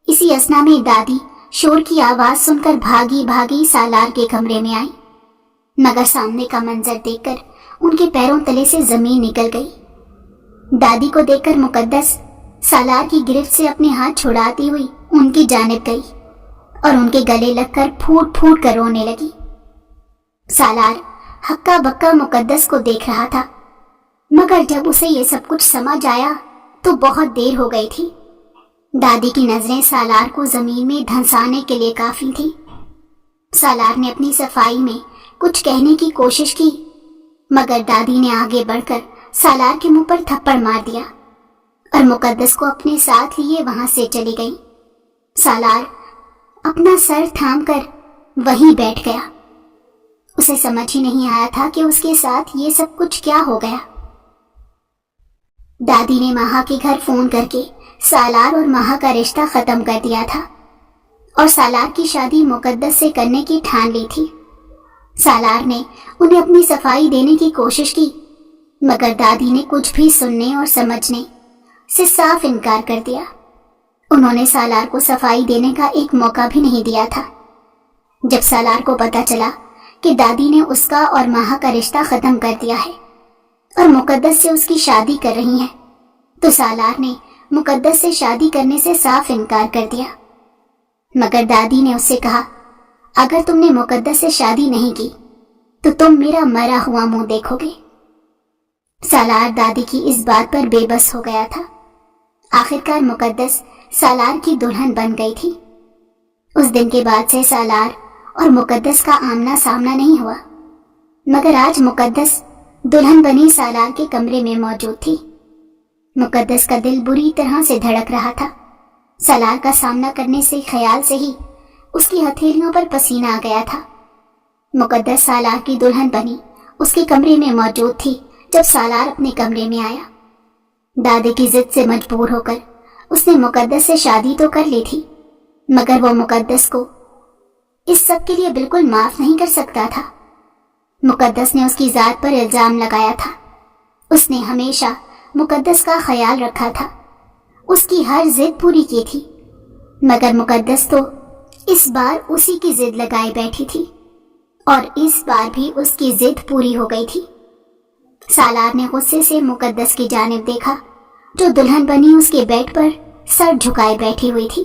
اسی اثنا میں دادی شور کی آواز سن کر بھاگی بھاگی سالار کے کمرے میں آئی، مگر سامنے کا منظر دیکھ کر ان کے پیروں تلے سے زمین نکل گئی۔ دادی کو دیکھ کر مقدس سالار کی گرفت سے اپنے ہاتھ چھڑاتی ہوئی ان کی جانب گئی اور ان کے گلے لگ کر پھوٹ پھوٹ کر رونے لگی۔ سالار ہکا بکا مقدس کو دیکھ رہا تھا، مگر جب اسے یہ سب کچھ سمجھ آیا تو بہت دیر ہو گئی تھی۔ دادی کی نظریں سالار کو زمین میں دھنسانے کے لیے کافی تھی۔ سالار نے اپنی صفائی میں کچھ کہنے کی کوشش کی، مگر دادی نے آگے بڑھ کر سالار کے منہ پر تھپڑ مار دیا اور مقدس کو اپنے ساتھ لیے وہاں سے چلی گئی۔ सालार अपना सर थाम कर वहीं बैठ गया। उसे समझ ही नहीं आया था कि उसके साथ ये सब कुछ क्या हो गया। दादी ने महा के घर फोन करके सालार और महा का रिश्ता खत्म कर दिया था और सालार की शादी मुकद्दस से करने की ठान ली थी। सालार ने उन्हें अपनी सफाई देने की कोशिश की, मगर दादी ने कुछ भी सुनने और समझने से साफ इनकार कर दिया। उन्होंने सालार को सफाई देने का एक मौका भी नहीं दिया था। जब सालार को पता चला कि दादी ने उसका और महा का रिश्ता खत्म कर दिया है और मुकद्दस से उसकी शादी कर रही है, तो सालार ने मुकद्दस से शादी करने से साफ इनकार कर दिया। मगर दादी ने उससे कहा, अगर तुमने मुकद्दस से शादी नहीं की तो तुम मेरा मरा हुआ मुंह देखोगे। सालार दादी की इस बात पर बेबस हो गया था। आखिरकार मुकद्दस सालार की दुल्हन बन गई थी। उस दिन के बाद से सालार और मुकद्दस का आमना सामना नहीं हुआ, मगर आज मुकद्दस दुल्हन बनी सालार के कमरे में मौजूद थी। मुकद्दस का दिल बुरी तरह से धड़क रहा था। सालार का सामना करने से ख्याल से ही उसकी हथेलियों पर पसीना आ गया था। मुकद्दस सालार की दुल्हन बनी उसके कमरे में मौजूद थी जब सालार अपने कमरे में आया। दादी की जिद से मजबूर होकर उसने मुकद्दस से शादी तो कर ली थी, मगर वो मुकद्दस को इस सब के लिए बिल्कुल माफ नहीं कर सकता था। मुकद्दस ने उसकी जात पर इल्जाम लगाया था। उसने हमेशा मुकद्दस का ख्याल रखा था, उसकी हर जिद पूरी की थी, मगर मुकद्दस तो इस बार उसी की जिद लगाए बैठी थी और इस बार भी उसकी जिद पूरी हो गई थी। सालार ने गुस्से से मुकद्दस की जानिब देखा, जो दुल्हन बनी उसके बेड पर सर झुकाए बैठी हुई थी।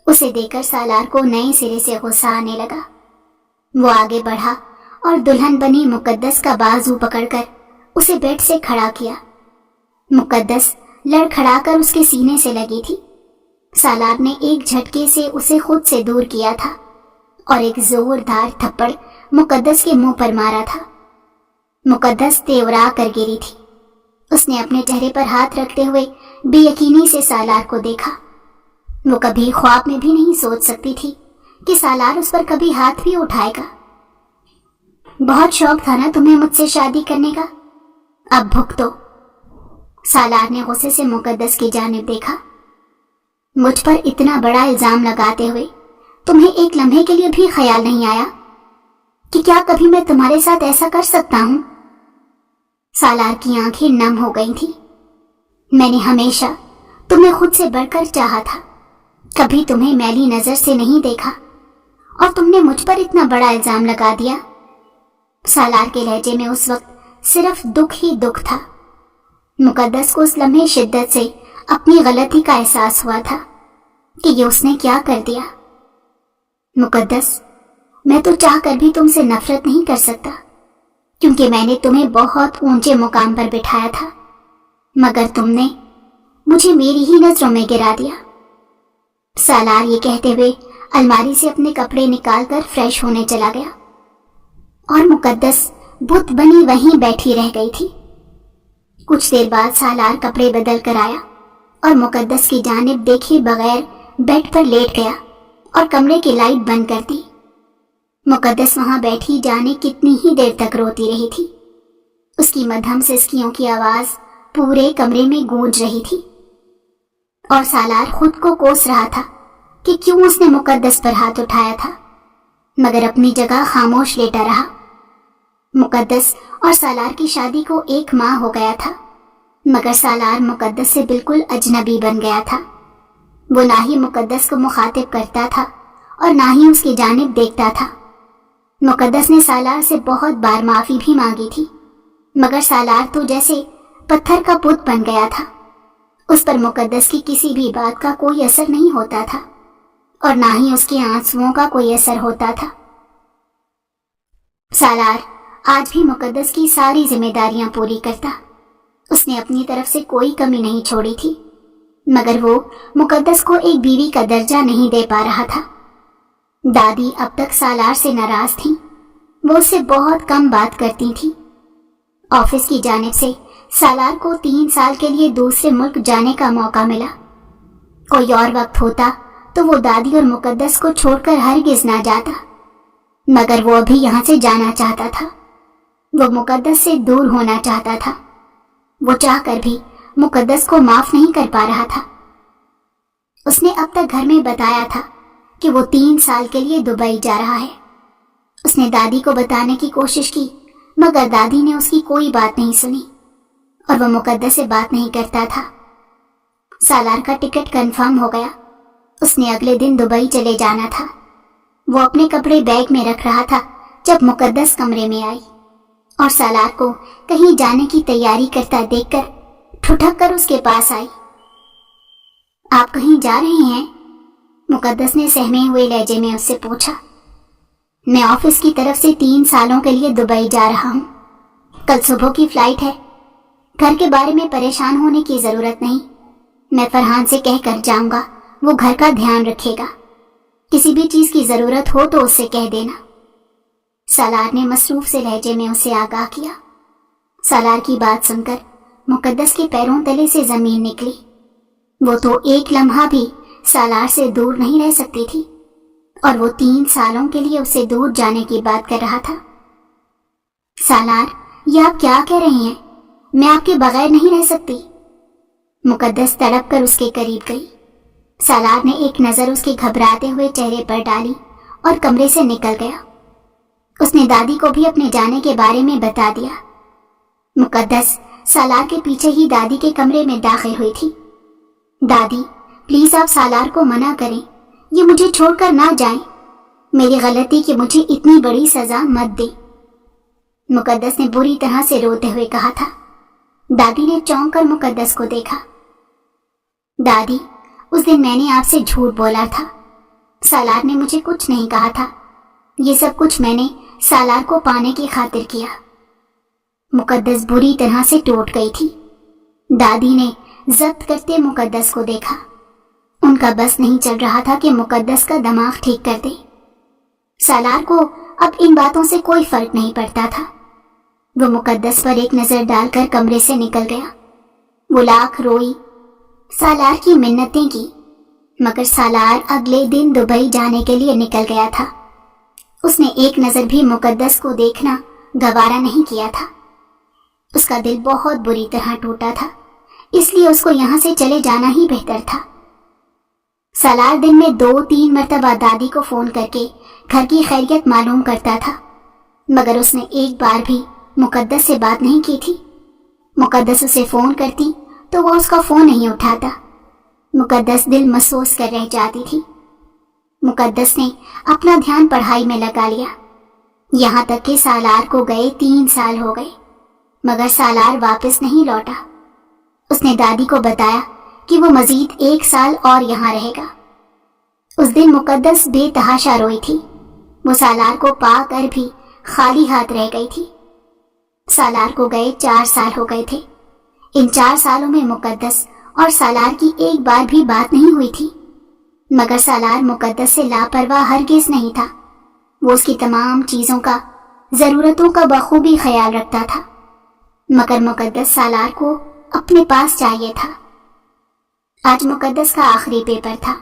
उसे देखकर सालार को नए सिरे से गुस्सा आने लगा। वो आगे बढ़ा और दुल्हन बनी मुकद्दस का बाजू पकड़कर उसे बेड से खड़ा किया। मुकद्दस लड़खड़ाकर उसके सीने से लगी थी। सालार ने एक झटके से उसे खुद से दूर किया था और एक जोरदार थप्पड़ मुकद्दस के मुंह पर मारा था। मुकद्दस तेवरा कर गिरी थी। उसने अपने चेहरे पर हाथ रखते हुए बेयकीनी से सालार को देखा। वो कभी ख्वाब में भी नहीं सोच सकती थी कि सालार उस पर कभी हाथ भी उठाएगा। बहुत शौक था ना तुम्हें मुझसे शादी करने का, अब भुगतो। सालार ने गुस्से से मुकद्दस की जानिब देखा। मुझ पर इतना बड़ा इल्जाम लगाते हुए तुम्हें एक लम्हे के लिए भी ख्याल नहीं आया कि क्या कभी मैं तुम्हारे साथ ऐसा कर सकता हूं? सालार की आंखें नम हो गई थी। मैंने हमेशा तुम्हें खुद से बढ़कर चाहा था, कभी तुम्हें मैली नजर से नहीं देखा और तुमने मुझ पर इतना बड़ा इल्जाम लगा दिया। सालार के लहजे में उस वक्त सिर्फ दुख ही दुख था। मुकद्दस को उस लम्हे शिद्दत से अपनी गलती का एहसास हुआ था कि ये उसने क्या कर दिया। मुकद्दस, मैं तो चाह कर भी तुमसे नफरत नहीं कर सकता, क्योंकि मैंने तुम्हें बहुत ऊंचे मुकाम पर बिठाया था, मगर तुमने मुझे मेरी ही नजरों में गिरा दिया। सालार ये कहते हुए अलमारी से अपने कपड़े निकालकर फ्रेश होने चला गया और मुकद्दस बुत बनी वहीं बैठी रह गई थी। कुछ देर बाद सालार कपड़े बदल कर आया और मुकद्दस की जानिब देखे बगैर बेड पर लेट गया और कमरे की लाइट बंद कर दी। मुकद्दस वहां बैठी जाने कितनी ही देर तक रोती रही थी। उसकी मध्यम सिसकियों की आवाज पूरे कमरे में गूंज रही थी और सालार खुद को कोस रहा था कि क्यों उसने मुकद्दस पर हाथ उठाया था, मगर अपनी जगह खामोश लेटा रहा। मुकद्दस और सालार की शादी को 1 माह हो गया था, मगर सालार मुकद्दस से बिल्कुल अजनबी बन गया था। वो ना ही मुकद्दस को मुखातिब करता था और ना ही उसकी जानिब देखता था। मुकद्दस ने सालार से बहुत बार माफी भी मांगी थी, मगर सालार तो जैसे पत्थर का पुत बन गया था। उस पर मुकद्दस की किसी भी बात का कोई असर नहीं होता था और ना ही उसके आंसुओं का कोई असर होता था। सालार आज भी मुकद्दस की सारी जिम्मेदारियां पूरी करता। उसने अपनी तरफ से कोई कमी नहीं छोड़ी थी, मगर वो मुकद्दस को एक बीवी का दर्जा नहीं दे पा रहा था। दादी अब तक सालार से नाराज थी। वो उससे बहुत कम बात करती थी। ऑफिस की जानिब से सालार को 3 साल के लिए दूसरे मुल्क जाने का मौका मिला। कोई और वक्त होता तो वो दादी और मुकद्दस को छोड़कर हरगिज ना जाता, मगर वो अभी यहाँ से जाना चाहता था। वो मुकद्दस से दूर होना चाहता था। वो चाहकर भी मुकद्दस को माफ नहीं कर पा रहा था। उसने अब तक घर में बताया था कि वो 3 साल के लिए दुबई जा रहा है। उसने दादी को बताने की कोशिश की, मगर दादी ने उसकी कोई बात नहीं सुनी और वो मुकद्दस से बात नहीं करता था। सालार का टिकट कंफर्म हो गया। उसने अगले दिन दुबई चले जाना था। वो अपने कपड़े बैग में रख रहा था जब मुकद्दस कमरे में आई और सालार को कहीं जाने की तैयारी करता देखकर ठुठक कर उसके पास आई। आप कहीं जा रही हैं? मुकद्दस ने सहमे हुए लहजे में उससे पूछा। मैं ऑफिस की तरफ से 3 सालों के लिए दुबई जा रहा हूं। कल सुबह की फ्लाइट है। घर के बारे में परेशान होने की जरूरत नहीं। मैं फरहान से कहकर जाऊंगा, वो घर का ध्यान रखेगा। किसी भी चीज की जरूरत हो तो उससे कह देना। सालार ने मसरूफ से लहजे में उसे आगाह किया। सालार की बात सुनकर मुकद्दस के पैरों तले से जमीन निकली। वो तो एक लम्हा भी सालार से दूर नहीं रह सकती थी और वो 3 सालों के लिए उसे दूर जाने की बात कर रहा था। सालार, ये आप क्या कह रही हैं? मैं आपके बगैर नहीं रह सकती। मुकद्दस तड़प कर उसके करीब गई। सालार ने एक नजर उसके घबराते हुए चेहरे पर डाली और कमरे से निकल गया। उसने दादी को भी अपने जाने के बारे में बता दिया। मुकद्दस सालार के पीछे ही दादी के कमरे में दाखिल हुई थी। दादी, प्लीज आप सालार को मना करें, ये मुझे छोड़कर ना जाएं। मेरी गलती कि मुझे इतनी बड़ी सजा मत दे। मुकद्दस ने बुरी तरह से रोते हुए कहा था। दादी ने चौंक कर मुकद्दस को देखा। दादी, उस दिन मैंने आपसे झूठ बोला था। सालार ने मुझे कुछ नहीं कहा था। ये सब कुछ मैंने सालार को पाने की खातिर किया। मुकद्दस बुरी तरह से टूट गई थी। दादी ने जब्त करते मुकद्दस को देखा। उनका बस नहीं चल रहा था कि मुकद्दस का दिमाग ठीक कर दे। सालार को अब इन बातों से कोई फर्क नहीं पड़ता था। वो मुकद्दस पर एक नजर डालकर कमरे से निकल गया। वो लाख रोई, सालार की मिन्नतें की, मगर सालार अगले दिन दुबई जाने के लिए निकल गया था। उसने एक नजर भी मुकद्दस को देखना गवारा नहीं किया था। उसका दिल बहुत बुरी तरह टूटा था, इसलिए उसको यहां से चले जाना ही बेहतर था। सालार दिन में 2-3 मर्तबा दादी को फोन करके घर की खैरियत मालूम करता था, मगर उसने एक बार भी मुकद्दस से बात नहीं की थी। मुकद्दस उसे फोन करती तो वो उसका फोन नहीं उठाता। मुकद्दस दिल महसूस कर रह जाती थी। मुकद्दस ने अपना ध्यान पढ़ाई में लगा लिया। यहाँ तक कि सालार को गए 3 साल हो गए, मगर सालार वापस नहीं लौटा। उसने दादी को बताया कि वो मजीद 1 साल और यहाँ रहेगा। उस दिन मुकद्दस बेतहाशा रोई थी। वो सालार को पाकर भी खाली हाथ रह गई थी। सालार को गए 4 साल हो गए थे। इन 4 सालों में मुकद्दस और सालार की एक बार भी बात नहीं हुई थी, मगर सालार मुकद्दस से लापरवाह हरगिज नहीं था। वो उसकी तमाम चीजों का, जरूरतों का बखूबी ख्याल रखता था, मगर मुकद्दस सालार को अपने पास चाहिए था। आज मुकद्दस का आखिरी पेपर था।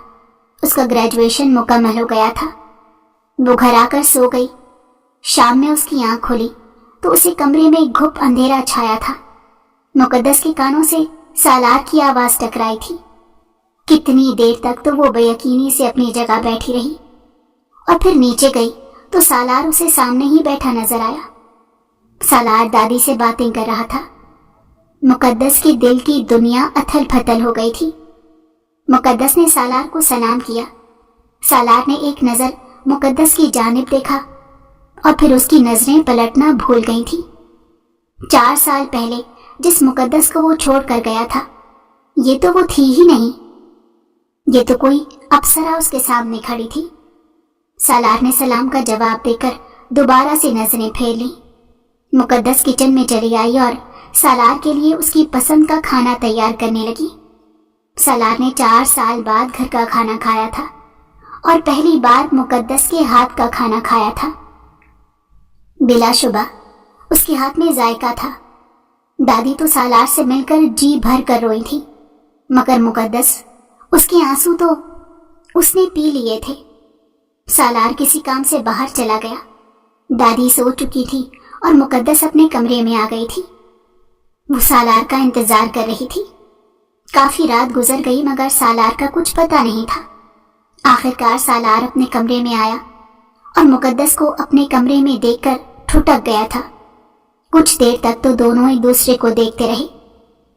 उसका ग्रेजुएशन मुकम्मल हो गया था। वो घर आकर सो गई। शाम में उसकी आंख खुली तो उसे कमरे में घुप अंधेरा छाया था। मुकद्दस के कानों से सालार की आवाज टकराई थी। कितनी देर तक तो वो बेयकीनी से अपनी जगह बैठी रही और फिर नीचे गई तो सालार उसे सामने ही बैठा नजर आया। सालार दादी से बातें कर रहा था। मुकद्दस के दिल की दुनिया अथल पथल हो गई थी। मुकद्दस ने सालार को सलाम किया। सालार ने एक नजर मुकद्दस की जानिब देखा और फिर उसकी नजरें पलटना भूल गई थी। 4 साल पहले जिस मुकद्दस को वो छोड़ कर गया था, ये तो वो थी ही नहीं। ये तो कोई अप्सरा उसके सामने खड़ी थी। सालार ने सलाम का जवाब देकर दोबारा से नजरें फेर ली। मुकद्दस किचन में चली आई और सालार के लिए उसकी पसंद का खाना तैयार करने लगी। सालार ने 4 साल बाद घर का खाना खाया था और पहली बार मुकद्दस के हाथ का खाना खाया था। बिलाशुबा उसके हाथ में जायका था। दादी तो सालार से मिलकर जी भर कर रोई थी, मगर मुकद्दस, उसके आंसू तो اس نے پی لیے تھے۔ سالار کسی کام سے باہر چلا گیا۔ دادی سو چکی تھی اور مقدس اپنے کمرے میں آ گئی تھی۔ وہ سالار کا انتظار کر رہی تھی۔ کافی رات گزر گئی مگر سالار کا کچھ پتہ نہیں تھا۔ آخرکار سالار اپنے کمرے میں آیا اور مقدس کو اپنے کمرے میں دیکھ کر ٹھٹک گیا تھا۔ کچھ دیر تک تو دونوں ایک دوسرے کو دیکھتے رہے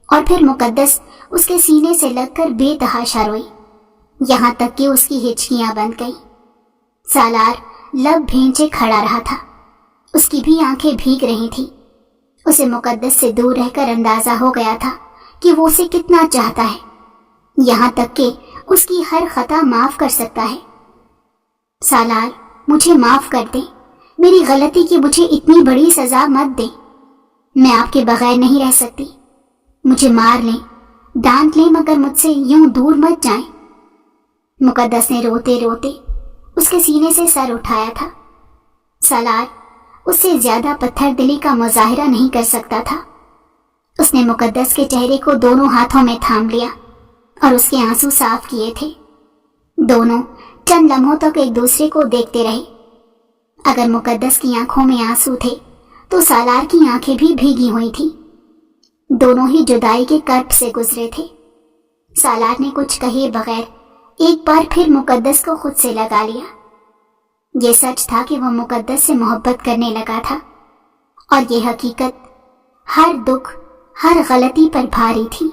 اور پھر مقدس اس کے سینے سے لگ کر بے تحاشا روئی، یہاں تک کہ اس کی ہچکیاں بند گئیں۔ سالار لب بھینچے کھڑا رہا تھا، اس کی بھی آنکھیں بھیگ رہی تھیں۔ اسے مقدس سے دور رہ کر اندازہ ہو گیا تھا کہ وہ اسے کتنا چاہتا ہے، یہاں تک کہ اس کی ہر خطا معاف کر سکتا ہے۔ سالار، مجھے معاف کر دیں، میری غلطی کی مجھے اتنی بڑی سزا مت دیں، میں آپ کے بغیر نہیں رہ سکتی، مجھے مار لیں، ڈانٹ لیں مگر مجھ سے یوں دور مت جائیں۔ مقدس نے روتے روتے اس کے سینے سے سر اٹھایا تھا۔ سالار اس سے زیادہ پتھر دلی کا مظاہرہ نہیں کر سکتا تھا۔ اس نے مقدس کے چہرے کو دونوں ہاتھوں میں تھام لیا اور اس کے آنسو صاف کیے تھے۔ دونوں چند لمحوں تک ایک دوسرے کو دیکھتے رہے۔ اگر مقدس کی آنکھوں میں آنسو تھے تو سالار کی آنکھیں بھی بھیگی ہوئی تھیں۔ دونوں ہی جدائی کے کرب سے گزرے تھے۔ سالار نے کچھ کہے بغیر ایک بار پھر مقدس کو خود سے لگا لیا۔ یہ سچ تھا کہ وہ مقدس سے محبت کرنے لگا تھا، اور یہ حقیقت ہر دکھ، ہر غلطی پر بھاری تھی۔